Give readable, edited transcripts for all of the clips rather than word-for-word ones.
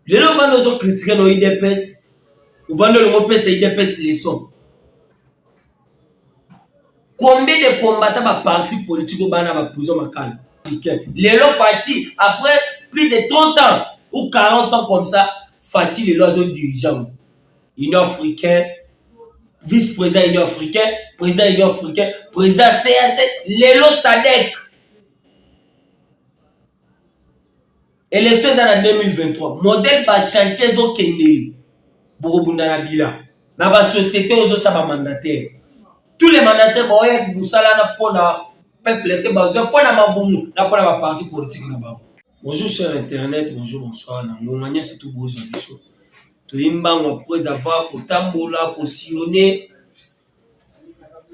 Les gens vont critiquer nos IDPS. Ou vont nous passer IDPS les sons. Combien de combattants par parti politique au Bana va prison Makan? Les gens Fati, après plus de 30 ans ou 40 ans comme ça, Fati les lois dirigeants. Union africaine, vice-président Union africaine, président Union africaine, président CAC, les lois SADC. Élection en 2023. Modèle par chantier au Kenya. Borobunda Bila. Dans la société aux autres mandataires. Tous les mandataires vont être Boussala pour le peuple, pour la Maboumou, pour la parti politique. Bonjour sur Internet, bonjour, bonsoir. Nous c'est tout beau. Après avoir pour tambola, pour sillonner,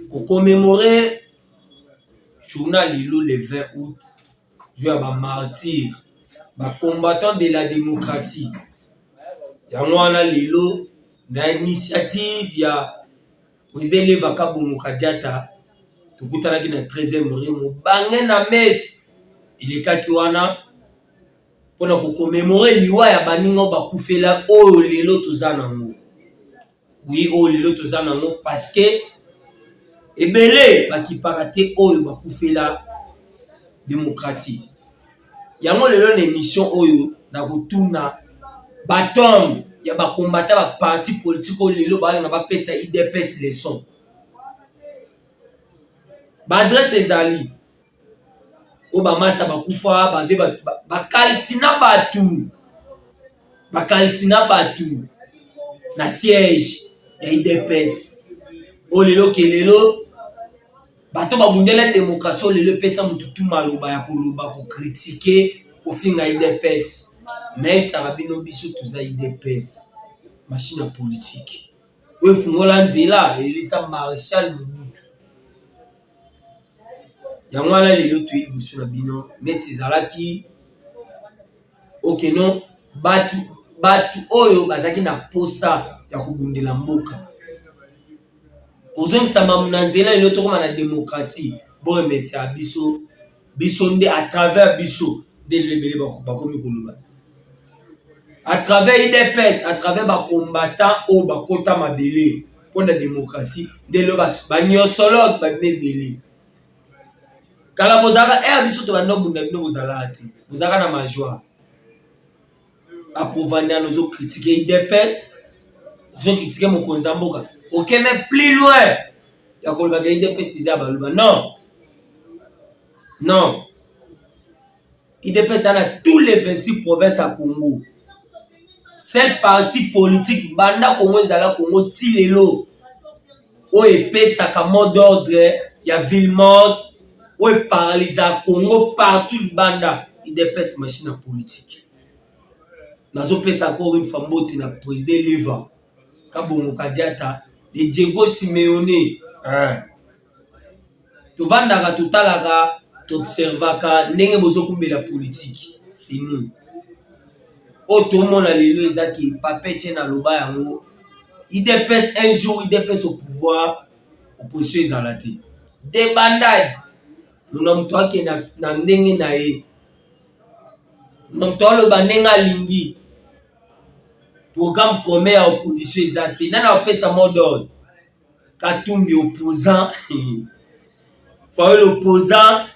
pour commémorer le journal le 20 août, je vais martyr. Combattant de la démocratie. Il y a un lilo, une initiative, il y a président Levaka Bomokadiata, tout le monde qui est 13e rimo, bangé na messe, il est kakiwana, pour commémorer l'Iwa ya baningo bakufela o lelo tozanango. Oui, o lelo tozanango parce que ebele bakiparate oyo bakufela démocratie. Yango lelo na émission oyo na kotuna batom ya ba combattant ba parti politique oyo lelo ba na ba pesa IDPS leçon. Ba adresse ezali o ba masa bakufa ba ve ba kalisina batu na siège ya IDPS. O lelo ke lelo bato babundela démocratie lelo pesa mututu maloba ya koloba ko critiquer ko finga IDPS. Mais ça va bien biso tuza IDPS machine politique. We fungola nzela elisa Marshal Mobutu. Yango ala lelo tu ibusu na bino mais cezalaki OK non batu oyo bazaki na posa ya kubundela mboka. Ozong sama munanzela lelo to koma na démocratie. Bon mais c'est biso nde à travers biso de lebele bakomi koloba. À travers IDPS, à travers les combattants ou les kota mabele pour la démocratie, de l'obas, bagnosologue, bagmebele. Quand vous avez un biso de vous avez na majoie. Approuvant nos critiquer IDPS, nous critiquer mon konzamboka. OK, mais plus loin. Il y a qu'on va IDPS non. Non. IDPS a tous les 26 provinces à Congo. Seul parti politique banda Congo ezala Congo tilelo o epesa ka mot d'ordre ya ville morte o paralysa Congo partout banda IDPS machine politique. Nazo pesa encore une fois mbote na président Leva Kabongo Kadiata de Diego Simeone to vandaka totalaka t'observaka ndenge bozo kumbela politique c'est nous. Tout le monde a lelo ezaki papete na loba yango IDPS un jour IDPS au pouvoir opposition ezalati des bandades nous n'avons pas que na ndenge na ye nous n'avons le bandenga lingi programme commun à opposition ezalati nana opesa mot d'ordre Katumbi opposant Fawe l'opposant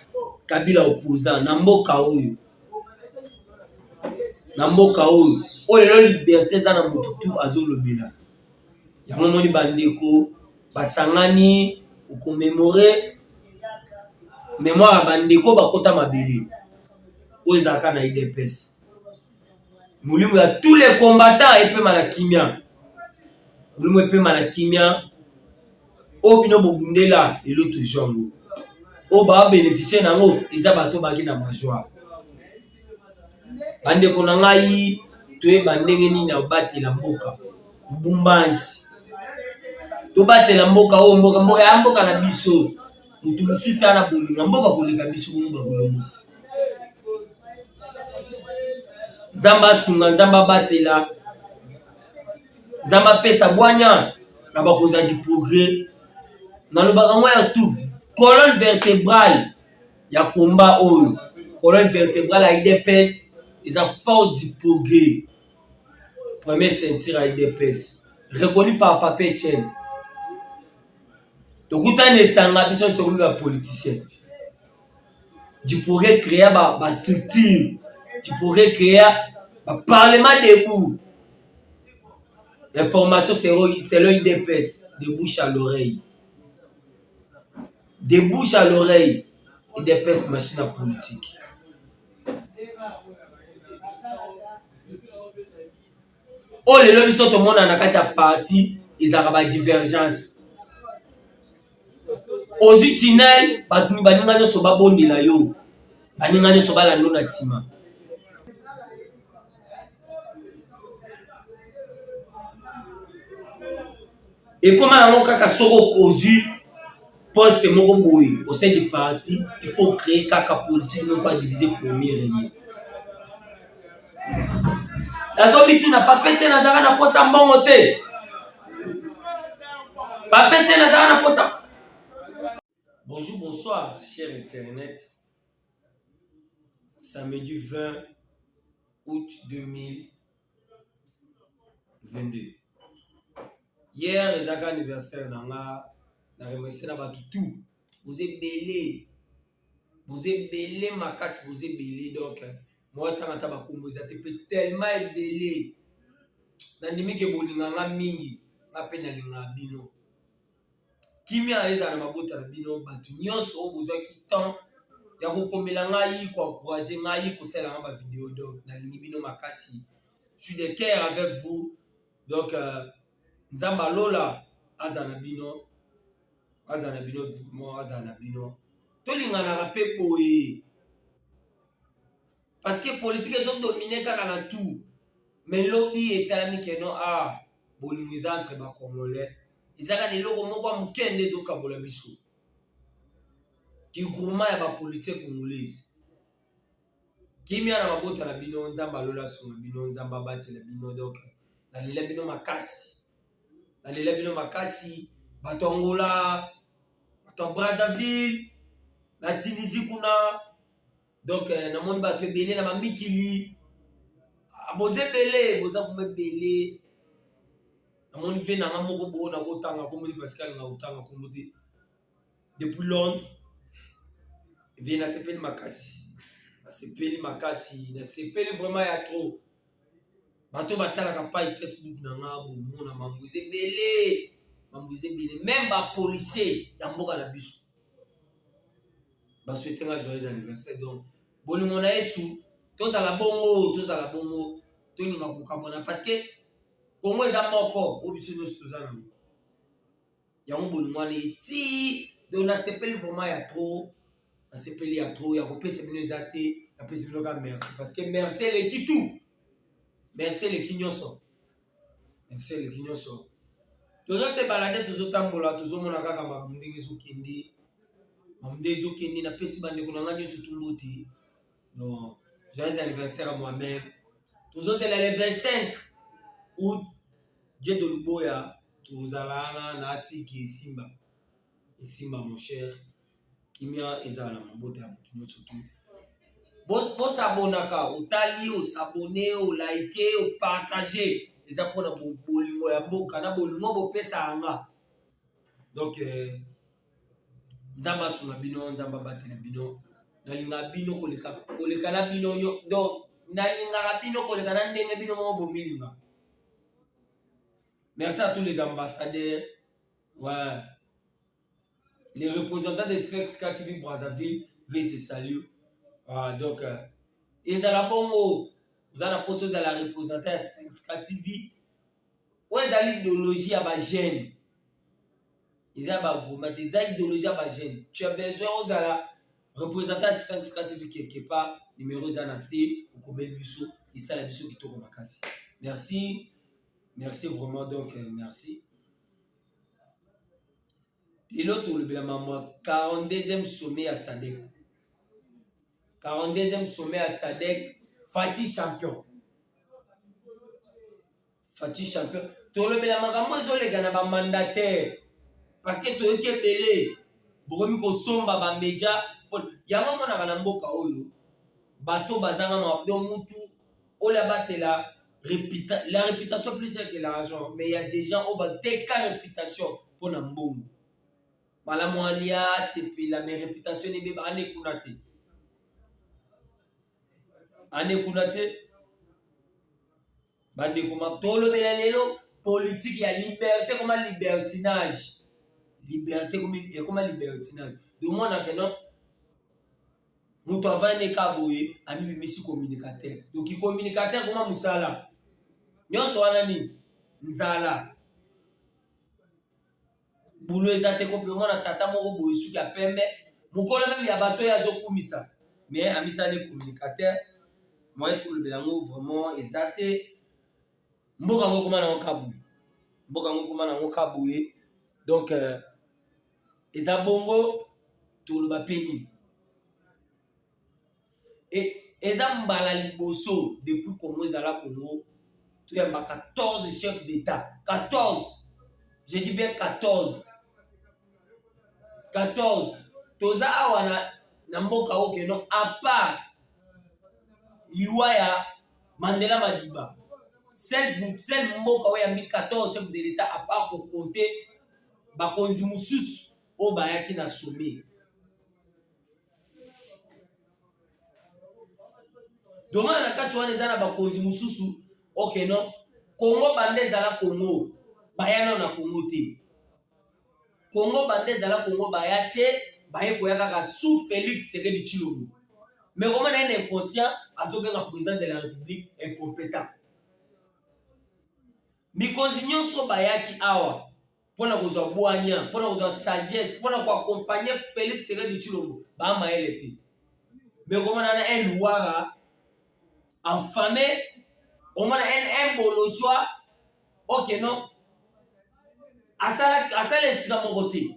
Kabila opposant na mboka oyo na mboka oyo lelo liberté za na mututu azolobela yango moni bandeko basangani ko commémorer mémoire bandeko bakota mabele oyo zaka na IDPS mulimu ya tous les combattants epema na kimia mulimu epema na kimia o bino bobundela lelo tojongo o ba bénéficier nango eza bato baki na majoie. Bande ko ngai to bandenge ni na batela mboka bumbanzi to batela mboka o mboka ya mboka na biso mutu musuta na bolinga mboka koleka biso mboka kolomboka nzamba sunga nzamba batela nzamba pesa bwanya na bakoza di progrès na lobaka ngoya tout colonne vertébrale ya combat oyo colonne vertébrale ya IDPS ils ont fort du progrès Premier ceinture à IDPS. Reconnu par Papa Etienne. Donc, quand on est sanga, ils sont des politiciens. Tu pourrais créer ma structure. Tu pourrais créer un parlement debout. L'information, c'est l'IDPS. De bouche à l'oreille. De bouche à l'oreille. IDPS, machine à politique. Oh, les lobbies sont au monde en a parti, ils ont une divergence. Aux tunnels, baningano soba bondi la yo. Baningano soba la non sima. Et comme on a soko kozu poste moko boy au sein du parti, il faut créer kaka politique non pas diviser premier régner. La zone tu n'a pas pété na zaka na posa mbongo te. Pas pété na zaka na posa. Bonjour, bonsoir, cher Internet. Samedi 20 août 2022. Hier, les anniversaire na remercié na batutu. Vous êtes belé. Vous êtes belé, ma casse, vous êtes belé. Donc, moi, tant que vous êtes tellement belé. Nandimi ke bolinganga mingi, na pe na linga bino. Kimia eza na mabota na bino batu nyonso bozwa ki temps ya kokomela ngai ko encourager ngai ko sala ba vidéo donc na lingi bino makasi. Je suis de cœur avec vous. Donc nzamba lola azana bino vraiment azana bino. To linga na pe boye. Parce que politique ils ont dominé kaka na tout. Mais lobby etalami ke non bolingo eza entre ba congolais. Ezaka de loko moko mukende zo kabola biso. Ki groupement ya ba politique congolaise. Kimia na mabota na bino nzamba lola songa bino nzamba batela bino donc na lela bino makasi. Na lela bino makasi bato Angola, bato Brazzaville, la Tunisie kuna donc na moni bato ebele na mamikili. Boze belé, boza pour me belé. Mon fait n'a pas beaucoup bon à autant comme Pascal n'a autant comme depuis Londres. Vient à s'appeler Makasi. À s'appeler Makasi. À s'appeler vraiment il y a trop. Bateau bataille la campagne Facebook n'a pas bon à m'embouser belé. M'embouser belé. Même les policiers, il y a beaucoup à la biche. Bah souhaiter un joyeux anniversaire donc. Bon nous on a sous. Tous à la bongo, tous à la bongo. Tous nous m'avons kabona parce que Congo eza moko obiso nyonso toza nango yango bolingo wana eti donc nasepeli vraiment ya trop nasepeli ya trop ya kopesa bino eza te napesi bino ka merci parce que merci eleki tout merci eleki nyonso merci eleki nyonso tozosebala nde tozotambola tozomona kaka makambo ndenge ezokende napesi bandeko na ngai nyonso tumboti donc joyeux anniversaire à moi-même tozozela le 25 août, Dieu de Luboya, Tozalana, Nasi qui est Simba. Et Simba, mon cher, qui m'a ezala mon beau terme, surtout. Bon s'abonnaka, au tali, au s'abonner, au liker, au partager. Les apprenez pour bolingo ya mboka, na bolingo bo pesa anga. Donc, nzamba suna bino, nzamba batela bino. Na linga bino koleka na bino yo. Donc, na linga bino koleka na ndenge bino mo bo milinga. Merci à tous les ambassadeurs, ouais. Les représentants de Sphinx TV Brazzaville, vise de salut. Donc, ils ont la bonne vous avez la posture de la représentante de Sphinx TV. Où ils ont l'idéologie à ma gêne. Ils ont l'idéologie à ma gêne. Tu as besoin de la représentante de Sphinx TV quelque part, numéro Zanassi, ou Kobel Bissou, et ça la Bissou qui tourne ma casse. Merci. Merci vraiment, donc merci. L'autre, le 42e sommet à Sadek. 42e sommet à Sadek. Fatih champion. Fatih champion. Tout le monde mandataire. Parce que tout le monde est belé. Bokomi ko somba ba média. Yango mona kana mboka oyo. Bato bazanga na abdo mutu. Ola batela. La réputation plus que l'argent. Mais il y a des gens qui ont des cas de réputation pour Nambongo. Malamu alias, et puis la même réputation n'est pas Ane Kunate. Ane Kunate. Bande comme Tolo Belalelo, politique, il y a liberté comme libertinage. Liberté comme libertinage. De moi, non. Nous avons des caboués, ami misi communicateur. Donc, il communicateur comme Moussala. Nous sommes Nzala. Boulot ezate complètement na tata moko boye suki ya pembe. Mukolo même ya bato ya zokumisa. Mais amisa les communicateurs. Moi tout le belango vraiment ezate. Mboka ngo kuma na okabu. Mboka ngo kuma na okabu. Donc ezabongo tout le bapeni. Et ezambala liboso depuis Congo ezala Congo. Tu as 14 chefs d'État. 14. Je dis bien 14. 14. Toza awa na mboka oke non à part Iwaya Mandela Madiba. Celle mboka oya mi 14 chefs de l'État à part pour compter bakonzi mususu o bayaki na sommet. Doma na kati wana eza na bakonzi mususu oke non Congo bande ezala Congo bayana na Congo te. Congo bande ezala Congo baya te baye koya kaka sous Félix Tshisekedi Tshilombo. Mais comment on est inconscient à ce que le président de la République est incompétent. Mikonzi nyonso bayaki awa pona kozwa boanya, pona kozwa sagesse, pona ko accompagner Félix Tshisekedi Tshilombo ba maele te. Mais comment on a un Louara affamé, on a un Bolochoa, ok non, asala esika moko te.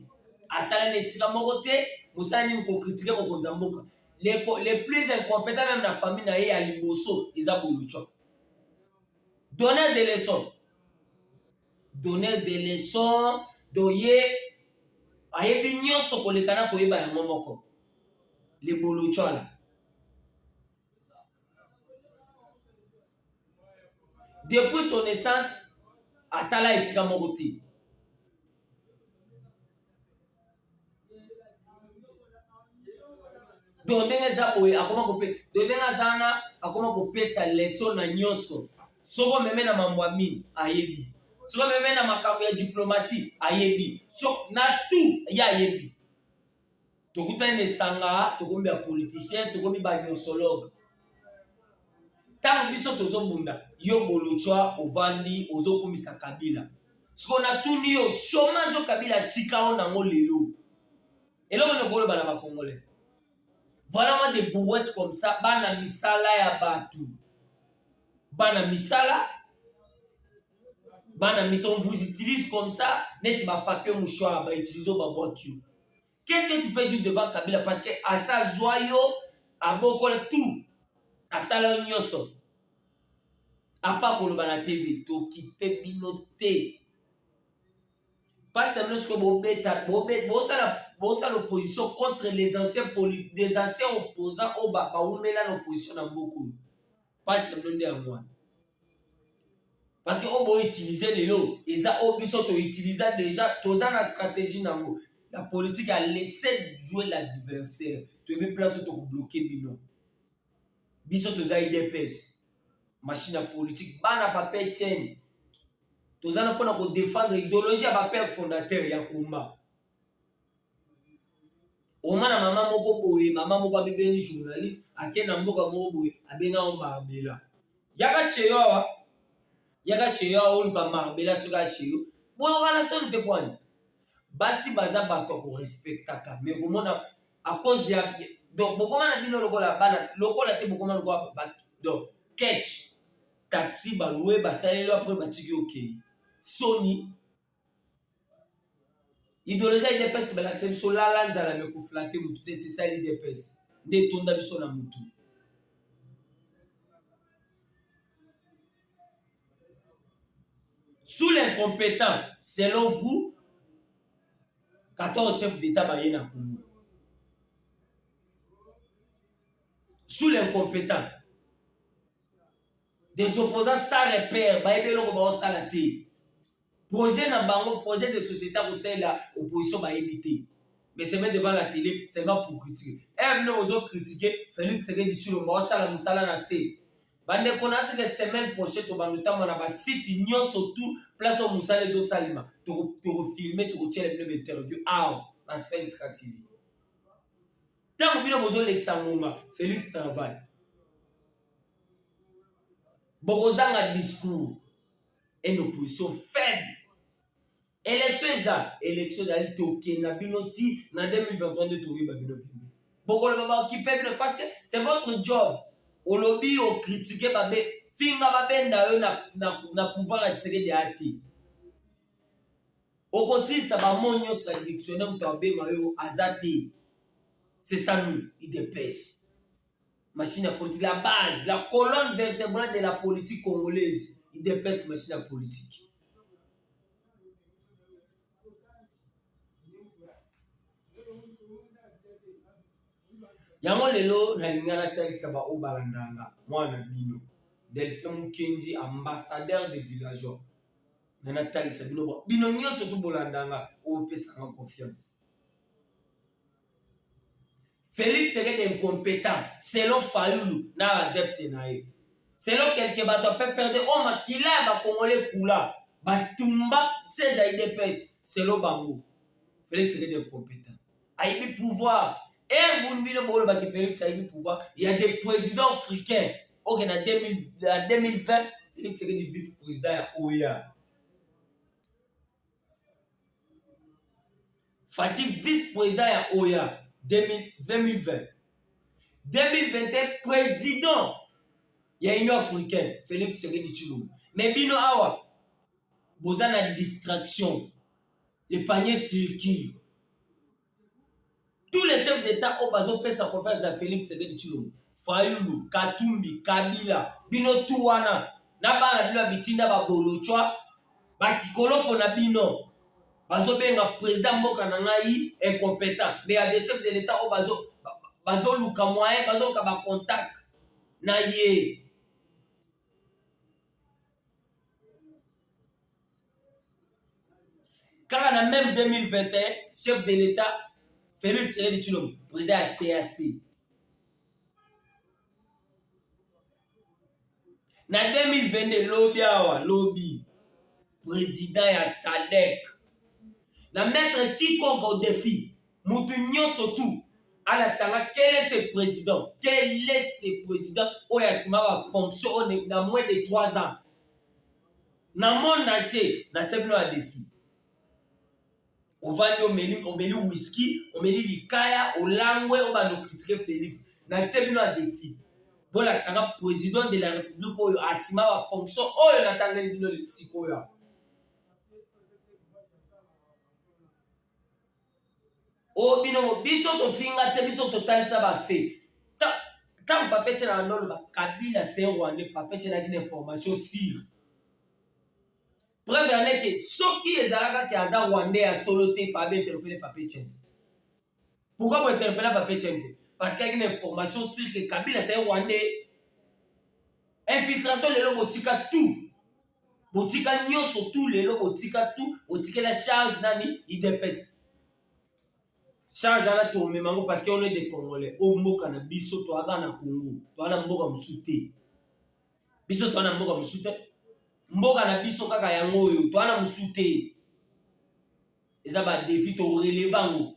Asala esika moko te, musani mko critiquer ko konzamboka. Les plus incompétents même dans la famille na ye à liboso, ils ont Bolochoa. Donner des leçons. Donner des leçons, doye ayebi nyonso kolekana koyeba yango moko. Les Bolochoa là. Depuis son naissance, asala esika moko te. Donc ndenge eza boye akoma kope, ndenge azana akoma kopesa leçon na nyonso. Soko meme na mambo amini ayebi. Soko meme na makambo ya diplomatie ayebi. So na tout ya ayebi. Tokuta nesanga, tokombi ya politicien, tokombi ba nyonsologue. Tant biso tozobunda, yo Bolochoa ovandi ozokomisa Kabila. Soko na tuni yo chômage o Kabila tika o nango lelo. Eloko ne kolo bana ba Congolais. Voilà moi des brouettes comme ça, bana misala ya batu. Bana misala, on vous utilise comme ça, net ba papier mouchoir, ba utiliser ba boakio. Qu'est-ce que tu peux dire devant Kabila parce que à sa joyau, à beaucoup tout, à sa la nyonso. À part pour le bana TV, to qui peut binoter. Pas seulement ce que bosa l'opposition contre les anciens opposants au baoumela l'opposition dans beaucoup. Pas seulement de moi. Parce que on va utiliser les lots. Et ça, on peut utiliser déjà. Tous la stratégie nango. La politique a laissé jouer l'adversaire. Tu veux place pour bloquer bino. Biso tous a IDPS. Machine à politique. Bana papier tienne. Tous en pour défendre l'idéologie à père fondateur ya combat. Au moins maman moko boye, maman moko abeni journaliste, akena mboka moko boye, abenga on marbela. Yaka sheyo oluka marbela soka sheyo. Bon relation te point. Basi baza bato ko respectaka. Mais komona à cause ya donc bokoma na bino lokola bana, lokola te bokoma lokola donc catch taxi ba louer ba salelo après ba tiki OK. Sony idéologie IDPS balakse biso lala nzala me koflater mutu te c'est ça l'IDPS nde tonda biso na mutu. Sous l'incompétent, selon vous, 14 chefs d'État baye na Congo. Sous l'incompétent. des opposants sans repère bayebeloko baosala te. Projet na bango, projet de société à la opposition bayebi te. Mais c'est même devant la télé, c'est pas pour critiquer. Et nous osons critiquer Félix Tshisekedi Tshilombo baosala musala na se. Bande konasi que semaine prochaine to banotama na ba site nyonso tout place au musala ezo salima. To filmer, to tirer une interview. Ah, na Sphinx TV. Tant que bino bozo l'exangonga, Félix travaille. Bokozanga discours. Une opposition faible. Élection eza, élection d'ali toke na binoti na 2022 touri ba bino bimbi. Bokolo baba occupé bino parce que c'est votre job. Au lobby au critiquer babe finga babenda yo na pouvoir attirer des ati. Okosi ça va monyo sur le dictionnaire mtabe mayo azati. C'est ça nous, il dépêche. Machine à politique, la base, la colonne vertébrale de la politique congolaise, il dépêche machine à politique. Yango lelo na lingana talisa ba obalandanga mwana bino Delphin Mukendi ambassadeur de villageois na talisa bino bino nyonso to bolandanga o pesa en confiance. Félix Tshisekedi incompétent selon Fayulu na adepte nae. Selon quelque bato peut perdre o makila ba congolais kula batumba seja idepes selon bango. Félix Tshisekedi incompétent. Aibi pouvoir. Et Félix a eu le pouvoir. Il y a des présidents africains. En 2020, Félix est le vice-président à Oya. Fatih, vice-président à Oya. 2020. 2021, président. Il y a une africaine. Félix Tshisekedi Tshilombo. Mais Bino Awa, vous avez la distraction. Les paniers circulent. Tous les chefs d'État ont besoin de sa confiance dans Félix Tshisekedi Tshilombo. Fayulu, Katumbi, Kabila, Bino Touwana, Nabana Bila Bitinda Babolochwa, Bakikolo Pona Bino. Bazo benga président Mboka Nangai incompétent. Mais il y a des chefs de l'État qui bazo luka moyen, bazo luka contact. Na ye. Car en même 2021, chef de l'État, Félix Tshisekedi Tshilombo, président à CAC. Na 2022, lobby, président à SADC. Na mettre quiconque au défi, Moutounio surtout, Alexandra, quel est ce président? Quel est ce président? Oyasima va fonctionner dans moins de 3 ans. Dans le monde entier, na tebno à défi. On va nous mettre whisky, on met likaya, on langue, on va nous critiquer Félix. Na tebno à défi. Bon, Alexandra, président de la République, Asima va fonctionner. Oh, il a tangé bino le psychoya. Oh, bino, biso to finga te, biso to talisa ba fait. Tant papete na ndolo ba Kabila c'est Rwandais, papete na une information sûre. Preuve en est que ceux qui les alaka qui aza Rwandais a soloté Fabien interpeller papete. Pourquoi vous interpellez papete? Parce qu'il y a une information sûre que Kabila c'est Rwandais. Infiltration lelo botika tout. Botika nyonso tout lelo botika tout, botika la charge nani il dépêche. Charge à la tourme mango parce qu'on est des Congolais. Au mboka na biso to aga na Congo. To ana mboka musute. Biso to ana mboka musute. Mboka na biso kaka yango yo to ana musute. Eza ba défi to relevango.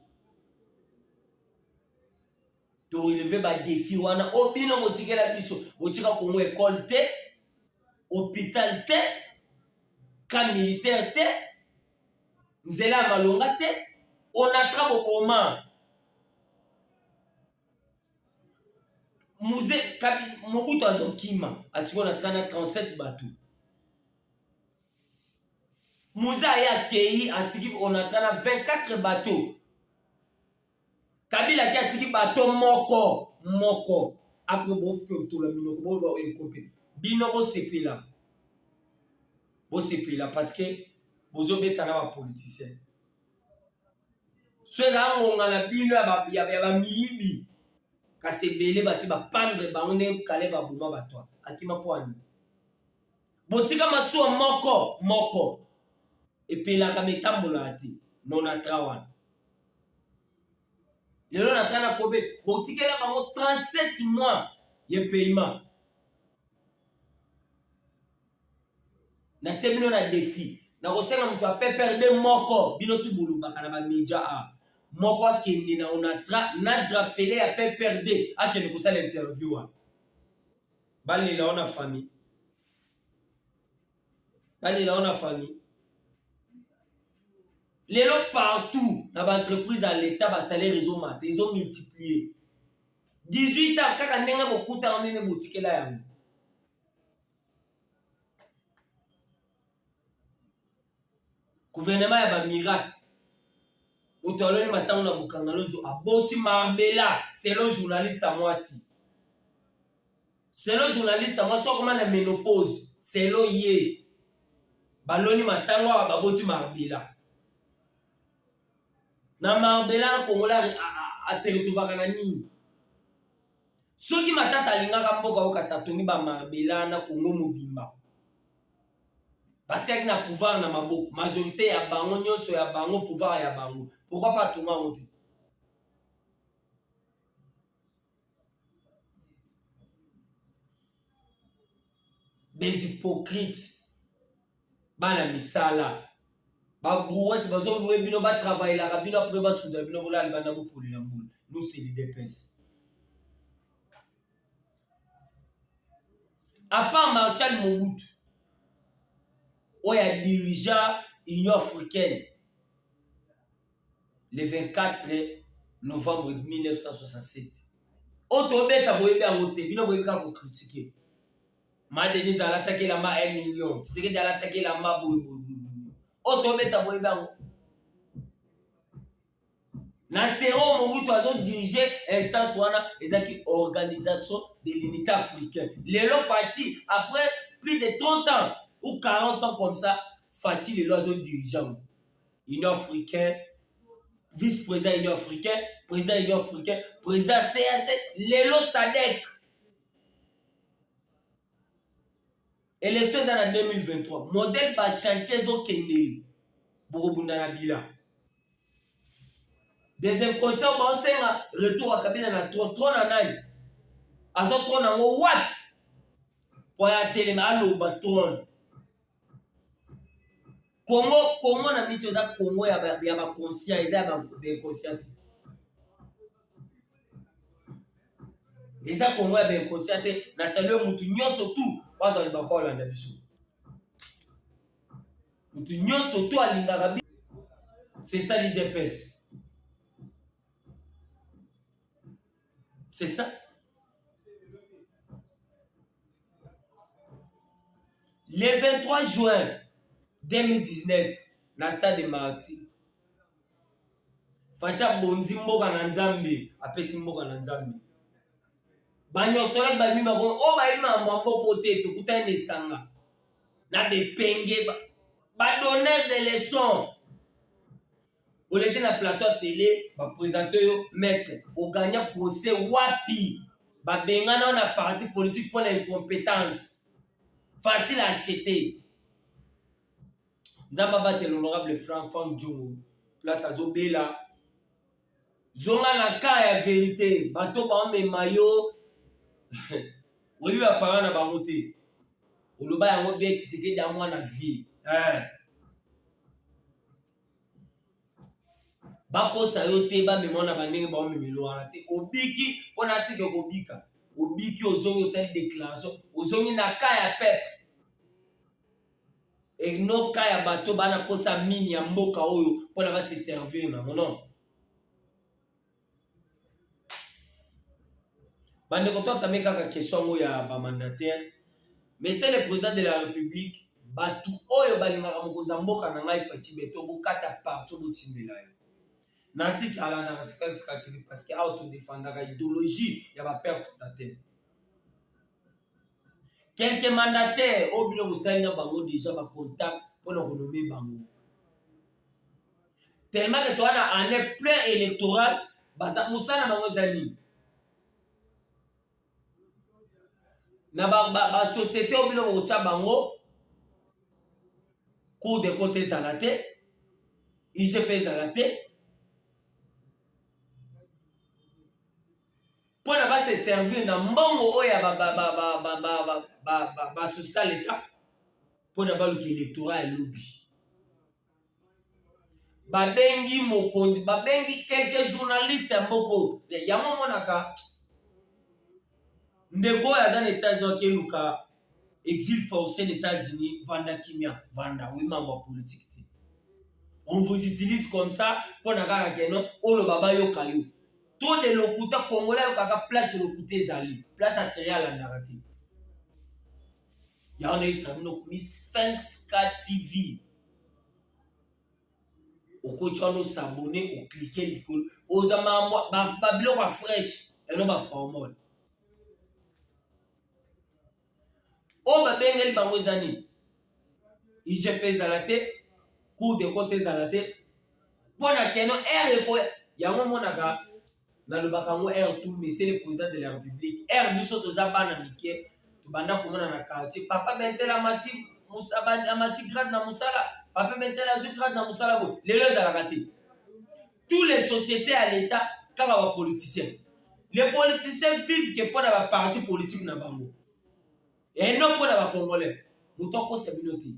To relever ba défi wana obino motikela biso. Botika Congo école te, hôpital te, camp militaire te, nzela malonga te. On attrape au moment. Musée Mobutu Azokima a tiré on a 37 bateaux. Mouza a accueilli on a 24 bateaux. Kabila qui a tiré bateau moko. Après bon feu tout le monde bon compé. Binobo c'est là. Bo c'est là parce que bozo betana ba politicien. Ceux là on a bino ya ba miyibi. Kasi bele basi ba pendre ba on kale ba buma ba toi. Akima poani. botika masuwa moko epelaka metambola te non atra wana lelo na kana kobe botikela bango 37 mois ye paiement na tie bino na défi na kosenga moto apeperde moko bino tu bolobaka na bamedia a moko akende na onatra na drapele ya peperde akende kosala interview wana balela wana famille lelo partout na ba entreprise à l'état ba salaire ezomata ezo multiplier 18 ans kaka ndenge bokutaka nene botikela yango gouvernement ya ba miracle otoloni masango na bokangalozo aboti marbela selon journaliste à mwasi okoma na ménopause selon ye baloni masango awa baboti marbela na marbela na kongola aseretuvaka na nini soki matata alingaka mboka okasi atongi bamarbela na kongo mobimba basiaki na pouvoir na maboko majorité ya bango nyonso ya bango pouvoir ya bango pourquoi pas atonga yango te bahypocrite bana misala babrouette bazoluwe bino batravaillelaka bino apres basuda bino bolala bana bopolila mbula nous c'est l'UDPS à part Marshal Mobutu oyo a dirigea Union africaine le 24 novembre 1967 oyo tobeta boyebi yango te bino boyebi kaka kocritique Madenise alataki elamba 1 million Tshisekedi alataki elamba boye oyo tobeta boyebi yango na sero Mobutu azodirige instance wana ezaki organisation de l'unité africaine lelo Fati après plus de 30 ans ou 40 ans comme ça Fati lelo azodirigeant Union africaine vice-président Union africaine président Union africaine président CAC lelo SADC élection eza na 2023 modèle ba chantier ezokendeli bokobunda na bila des inconscients baosenga retour à Kabila na tron na nani azotron nango wapi po ya telema aloba tron Congo na miti eza Congo ya baconscient eza ya bainconscient eza Congo ya bainconscient te na salue mutu nyonso tu bazali bakolanda biso mutu nyonso tu alingaka biso c'est ça l'UDPS c'est ça le 23 juin 2019 na stade de Martyr Facha bonzi mboka na Nzambe apesi mboka na Nzambe banyosola babima ko o bayima mboko te tokuta ne sanga na de penge ba donner des leçons on était na plateau télé ba présenter yo maître au gagnant procès wapi ba bengana na parti politique pour l'incompétence facile à acheter Nzamba battre l'honorable Franck Djongo place azobela zonga na ka ya vérité bato ba me mayo oui ba parents na bango te oloba yango bien Tshisekedi ya mwana vie bakosa yo te ba memona bandenge ba memelo wana te obiki pona sike kobika obiki ozongi osali déclaration ozongi na ka ya peuple et no ka ya bato bana posa mini ya mboka oyo pona ba se servir na non bande ko totame kaka question ya ba mandataire mais c'est le président de la République batu oyo balingaka mokonzi mboka na ngai Fati beto bokata partout botindela yo nasi ala na skatili parce que auto défendaka idéologie ya ba père fondateur quelques mandataires au bino bosanya bango déjà ba contact pour le renommer bango tellement que toi na année plein électoral baza musana bango zali na ba société au bino bocha bango cours de compte ezala te, IGF ezala te, mpo na base servir na mbongo oyo ya basociété ya l'État mpo na baluka électorat ya lobi. Babengi mokonzi, babengi quelques journalistes ya mboko yango monaka ndeko oyo aza na États-Unis akeluka exil forcé aux États-Unis, vanda kimia, vanda, oui, membre politique. On vous utilise comme ça pour n'a que non, on le baba yo kayo. Tout de lokuta congolais yo kaka place lokuta zali, place à céréales la narrative. Ya on a eu ça no Miss Sphinx TV. Au coach on s'abonner, on cliquer l'icône, aux amants ba biloko fresh et non ba formol. O ba bengel bango zani. IGF ezalate, cours de compte ezalate. Pona keno R ko yango monaka na lobaka ngo R tout mais c'est le président de la République. R biso to zabana mike to banda komona na quartier. Papa bentela mati musaba amati grade na musala. Papa bentela zu grade na musala bo. Lelo ezalaka te. Tous les sociétés à l'État kaka ba politiciens. Les politiciens vivent que pona ba parti politique na bango. Et non pona ba congolais. Mutoko sabinoti.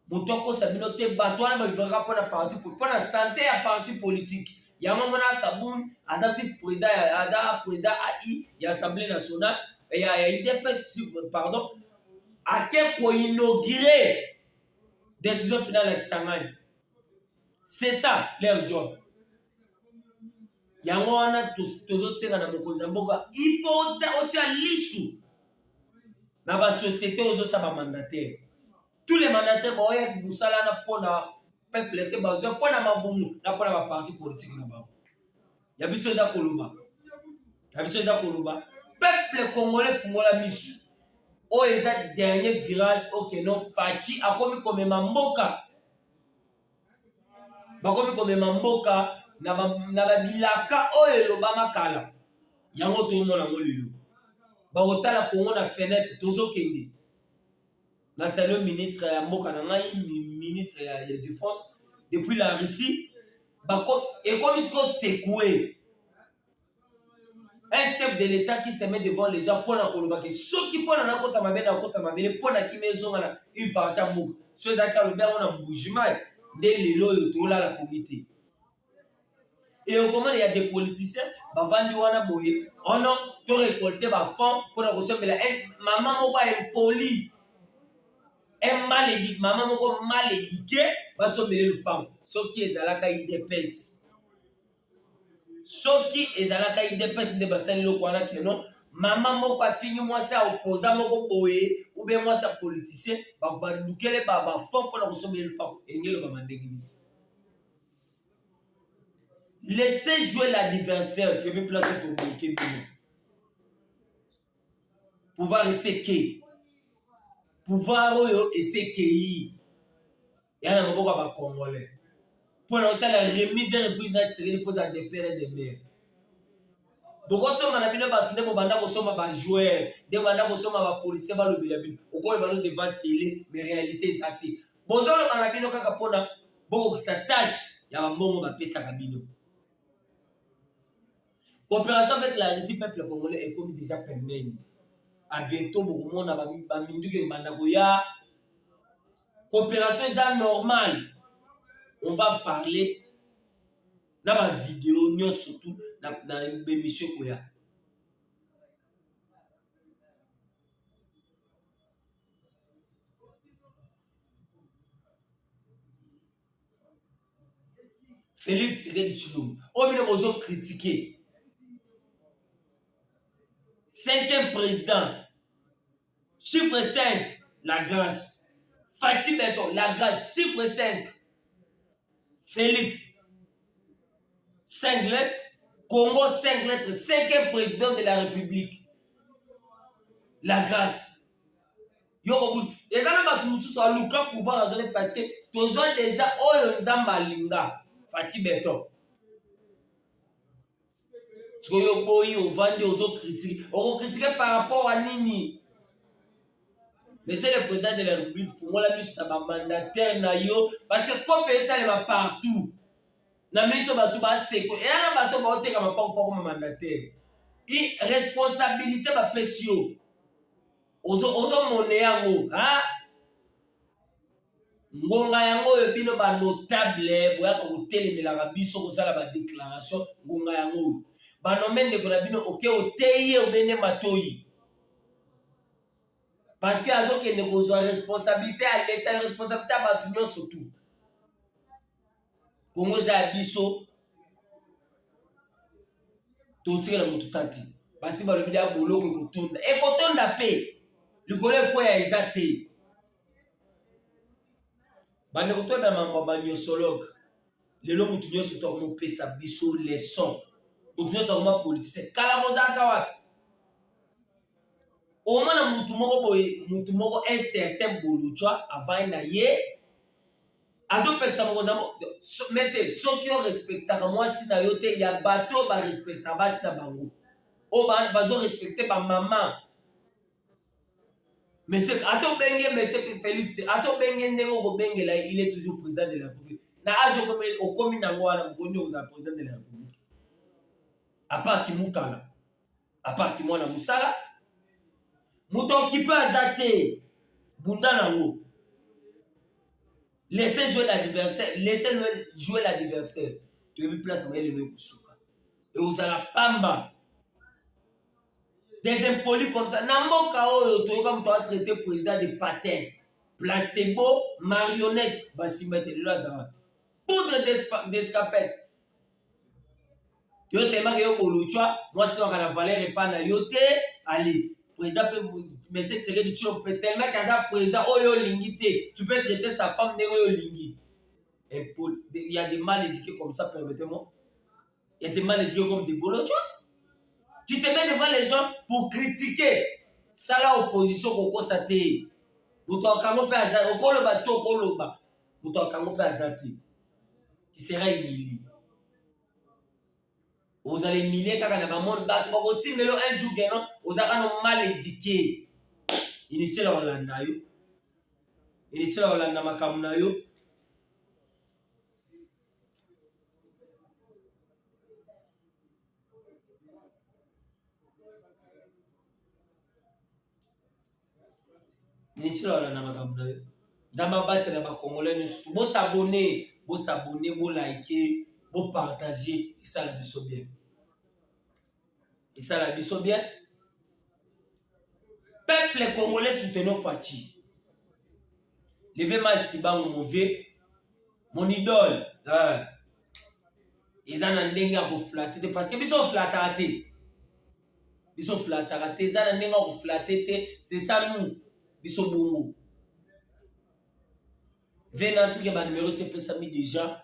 Mutoko sabinote batwana ba vivra pona parti pour la santé à parti politique. Yango mona Kaboun aza vice président aza président AI ya Assemblée nationale et ya IDPS pardon a ko inaugurer décision finale avec Sangani. C'est ça leur job. Yango wana tozo senga na mokonzi mboka il faut otia lisu na ba société ozocha ba mandataire. Tous les mandataires boye musala na pona peuple était besoin pona mabumu na pona ba parti politique na ba. Ya biso za koluba. Ya biso za koluba. Peuple congolais fungola misu. O eza dernier virage ok non Fati akomi komema mboka. Bakomi komema mboka na ba bilaka oyo lobama kala. Yango to mona ngolilo. Ba otala Congo na fenêtre tozo kende. Na le ministre ya mboka na ngai ministre ya défense depuis la Russie et comme il se secoué un chef de l'État qui se met devant les gens pour na koloba que ceux qui pona na kota mabele pona ki maison na une partie mboka ceux zaka le bien on a bougima de lelo yo to la comité et au comment il y a des politiciens bavandi wana boye on a to récolter ba fonds pour na kosomela maman moko impoli maman moko mal éduqué va sommer le pain. Ce qui est à la caille d'épaisse. Ce qui est à la caille d'épaisse de bassin le quoi que non. Maman moko a fini moi ça opposant moko boye ou bien moi ça politicien ba lukele ba fond pour sommer le pain et ngelo ba mandengini. Laissez jouer l'adversaire que veut placer ton bloqué pouvoir essayer pouvoir oyo esekei yana maboko ba congolais pour lancer la remise et reprise na tirer il faut à des pères et des mères boko soma na bino ba tunde bo banda ko soma ba joueur de banda ko soma ba politicien ba lobela bino okole ba no devant télé mais réalité exacte bozo lo bana bino kaka pona boko sa tâche ya ba mbongo ba pesa ka bino coopération avec la Russie peuple congolais est comme déjà permis à bientôt beaucoup monde ba mindu ke banda ko ya coopération est normale. On va parler dans ma vidéo, nous surtout dans l'émission Koya. Félix Tshisekedi Tshilombo. On vient de critiquer. 5e président. Chiffre 5, la grâce. Fatih Beton, la grâce. Chiffre 5. Félix. 5 lettres. Congo 5 lettres. 5e président de la République. La grâce. Yokobu. Les gens qui ont besoin de Luka pouvoir raisonner parce que tous ont déjà Oyo Nzamba Linga. Fatih Beton. Ce que vous voyez, vous vendez aux autres critiques. On critique par rapport à Nini. Monsieur le président de la République, fongola biso na mandataire na yo parce que COP esalema partout. Na miso bato baseko et na bato baoteka mapoko ma mandataire. I responsabilité bapesi yo. Ozo mone yango, ha? Ngonga yango oyo bino ba notable boyaka kotelemelaka biso kosala ba déclaration ngonga yango. Ba nomé ndeko na bino oke oteye obene matoyi. Parce que azo kende kozwa responsabilité à l'état, responsabilité à bato nyonso tout. Kongo eza ya biso totikela motu tati. Basi balobi ya boloko ekotonda. Ekotonda pe. Likolo ekoya eza te. Bande kotonda mambo ba nyosologue. Lelo motu nyonso to akomopesa biso leçon. Motu nyonso akoma politicien. Kala kozaka wapi? Au moins mutu moko un certain bolutwa avant na ye azo peksa mokoza mais c'est soki on respectaka mwasi na yo te ya bato ba respecta basi na bango o bazo respecter ba maman mais c'est ato benge monsieur Félix ato benge ndenge ko bengela il est toujours président de la République na azo comme au komi na ngwana mkonyo za président de la République à part kimukala à part kimwana musala Mouton qui peut azater Bunda Nango. Laissez jouer l'adversaire. Laissez-le jouer l'adversaire. Tu veux place à le Koussouka. Et vous allez pamba. Des impolis comme ça. Nambo Kao, tu comme toi traité président de patin. Placebo, marionnette. Basimete de Lazara. Poudre d'escapette. Tu veux te marier au Koluchua. Moi, si on a la valeur et pas na yote. Allez. Président peut mais c'est tiré du tiro tellement qu'un président oyo lingité tu peux traiter sa femme de oyo lingi il y a des mal éduqués comme ça permettez-moi il y a des mal éduqués comme des bolos tu te mets devant les gens pour critiquer ça la opposition koko saté muto akango pe azati okolo bato koloba muto akango pe azati qui sera humilié. Vous allez humilier quand on a monde battre beaucoup de mais un jour gagnant vous allez mal éduqué initial la Hollanda yo initial la Hollanda makamuna yo initial la Hollanda makamuna yo zamba battre na ba congolais surtout bo s'abonner bo liker bo partager et ça la biso bien et ça la biso bien peuple congolais soutenons Fati levez ma sibango mauvais mon idole ils en ont ndenge à flatter parce que biso flatter te biso flatter te ça ndenge à flatter te c'est ça nous biso bongo venance que ba numéro c'est fait ça déjà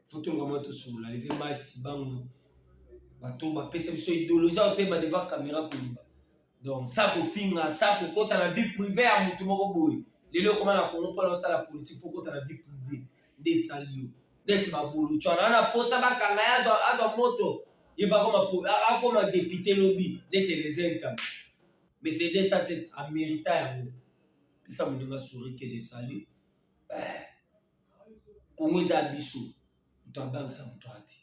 photo ngoma to sur la levez ma sibango bato ba pesa biso idéologie au tema devant caméra pour donc ça ko finga ça ko kota la vie privée à mutu moko boy lelo comment na Congo pour la politique faut kota la vie privée des salio des babulu tu na posa ba kanga azo moto il va comme député lobby des les incam mais c'est déjà c'est à mériter puis ça me sourit que je salue Congo za biso to bank ça to ati